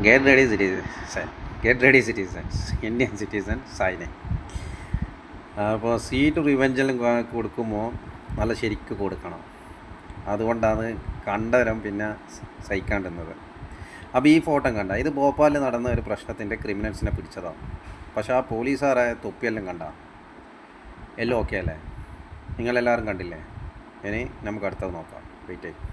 Get ready, citizen. Get ready, citizens. Indian citizen sign. അപ്പോൾ seat റിവെഞ്ചെല്ലാം കൊടുക്കുമ്പോൾ നല്ല ശരിക്ക് കൊടുക്കണം. അതുകൊണ്ടാണ് കണ്ടവരും പിന്നെ സഹിക്കാണ്ടുന്നത്. അപ്പോൾ ഈ ഫോട്ടോ കണ്ട, ഇത് ഭോപ്പാലിൽ നടന്ന ഒരു പ്രശ്നത്തിൻ്റെ ക്രിമിനൽസിനെ പിടിച്ചതാണ്. പക്ഷേ ആ പോലീസുകാരായ തൊപ്പിയെല്ലാം കണ്ട എല്ലാം ഓക്കെ അല്ലേ? നിങ്ങളെല്ലാവരും കണ്ടില്ലേ? ഇനി നമുക്ക് അടുത്തത് നോക്കാം. വെയിറ്റ് ചെയ്യും.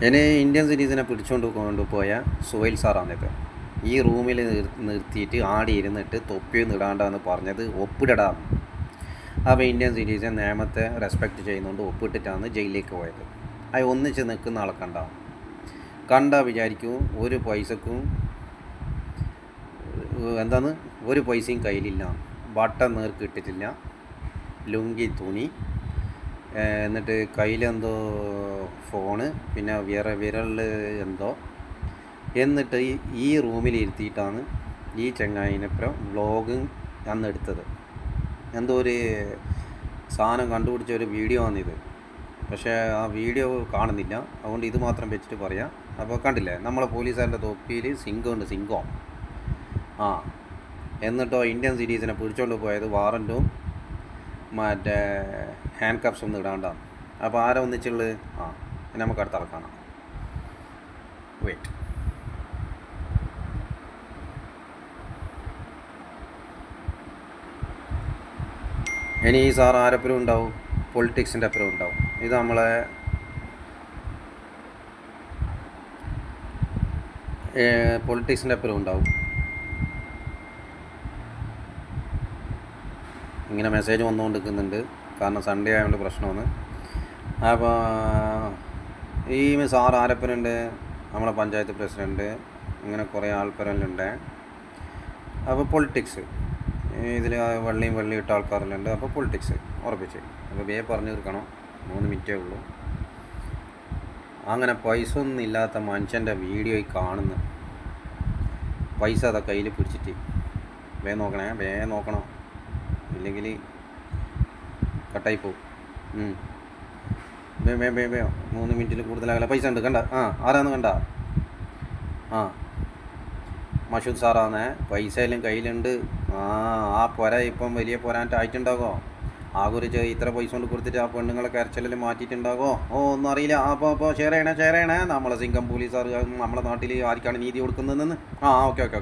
ഇനി ഇന്ത്യൻ സിറ്റീസിനെ പിടിച്ചുകൊണ്ട് കൊണ്ടുപോയ സുഹൈൽ സാറാണിത്. ഈ റൂമിൽ നിർത്തിയിട്ട് ആടി ഇരുന്നിട്ട് തൊപ്പിയൊന്നും ഇടാണ്ടെന്ന് പറഞ്ഞത് ഒപ്പിടടാം. അപ്പോൾ ഇന്ത്യൻ സിറ്റീസൻ നിയമത്തെ റെസ്പെക്റ്റ് ചെയ്യുന്നതുകൊണ്ട് ഒപ്പിട്ടിട്ടാണ് ജയിലിലേക്ക് പോയത്. അത് ഒന്നിച്ച് നിൽക്കുന്ന ആളെ കണ്ടാൽ വിചാരിക്കും ഒരു പൈസക്കും ഒരു പൈസയും കയ്യിലില്ല, ബട്ടൺ നേർക്കിട്ടിട്ടില്ല, ലുങ്കി തുണി, എന്നിട്ട് കയ്യിലെന്തോ ഫോണ്, പിന്നെ വിരലിൽ എന്തോ, എന്നിട്ട് ഈ റൂമിൽ ഇരുത്തിയിട്ടാണ് ഈ ചങ്ങായിനപ്പുറം വ്ളോഗ് അന്ന് എടുത്തത്. എന്തോ ഒരു സാധനം കണ്ടുപിടിച്ച ഒരു വീഡിയോ ആണിത്. പക്ഷേ ആ വീഡിയോ കാണുന്നില്ല, അതുകൊണ്ട് ഇത് മാത്രം വെച്ചിട്ട് പറയാം. അപ്പോൾ കണ്ടില്ലേ, നമ്മളെ പോലീസുകാരുടെ തൊപ്പിയിൽ സിംഗമുണ്ട്, സിംഗം. എന്നിട്ടോ ഇന്ത്യൻ സിറ്റീസിനെ പിടിച്ചുകൊണ്ട് പോയത് വാറൻറ്റും മറ്റേ ഹാൻഡ് കപ്സ് ഒന്നും ഇടാണ്ടാണ്. അപ്പോൾ ആരാ ഒന്നിച്ചുള്ളത്? നമുക്ക് അടുത്ത ആൾ കാണാം. വെയിറ്റ്. ഇനി ഈ സാർ ആരപ്പുറം ഉണ്ടാവും? പൊളിറ്റിക്സിൻ്റെ അപ്പുറം ഉണ്ടാവും. ഇത് നമ്മളെ പൊളിറ്റിക്സിൻ്റെ അപ്പുറം ഉണ്ടാവും. ഇങ്ങനെ മെസ്സേജ് വന്നുകൊണ്ടിരിക്കുന്നുണ്ട്, കാരണം സൺഡേ ആയതുകൊണ്ട് പ്രശ്നമാണ്. അപ്പോൾ ഈ സാർ ആരപ്പനുണ്ട്, നമ്മളെ പഞ്ചായത്ത് പ്രസിഡൻറ്റ്, ഇങ്ങനെ കുറേ ആൾക്കാരെല്ലാം. അപ്പോൾ പൊളിറ്റിക്സ് ഇതിൽ വെള്ളിയും ഇട്ട ആൾക്കാരെല്ലാം ഉണ്ട്. അപ്പോൾ പൊളിറ്റിക്സ് ഉറപ്പിച്ച്. അപ്പോൾ പറഞ്ഞു തീർക്കണം, 3 മിനിറ്റേ ഉള്ളൂ. അങ്ങനെ പൈസ ഒന്നും ഇല്ലാത്ത മനുഷ്യൻ്റെ വീഡിയോയിൽ കാണുന്നു. പൈസ അതാ കയ്യിൽ പിടിച്ചിട്ട് നോക്കണം, ഇല്ലെങ്കിൽ കട്ടായി പോവും. 3 മിനിറ്റിൽ കൂടുതലാകല. പൈസ ഉണ്ട്, കണ്ട? ആരാന്ന് കണ്ട? മഷൂദ് സാറാന്നേ. പൈസ എല്ലാം കയ്യിലുണ്ട്. ആ പോര ഇപ്പം വലിയ പോരാനായിട്ട് ആയിട്ടുണ്ടാകോ? ആകെ ഒരു ഇത്ര പൈസ കൊണ്ട് കൊടുത്തിട്ട് ആ പെണ്ണുങ്ങളെ കരച്ചിലെല്ലാം മാറ്റിയിട്ടുണ്ടാകോ? ഒന്നും അറിയില്ല. അപ്പോൾ ഷെയർ ചെയ്യണേ. നമ്മളെ സിംഗം പോലീസുകാർ നമ്മളെ നാട്ടിൽ ആർക്കാണ് നീതി കൊടുക്കുന്നതെന്ന്. ഓക്കെ.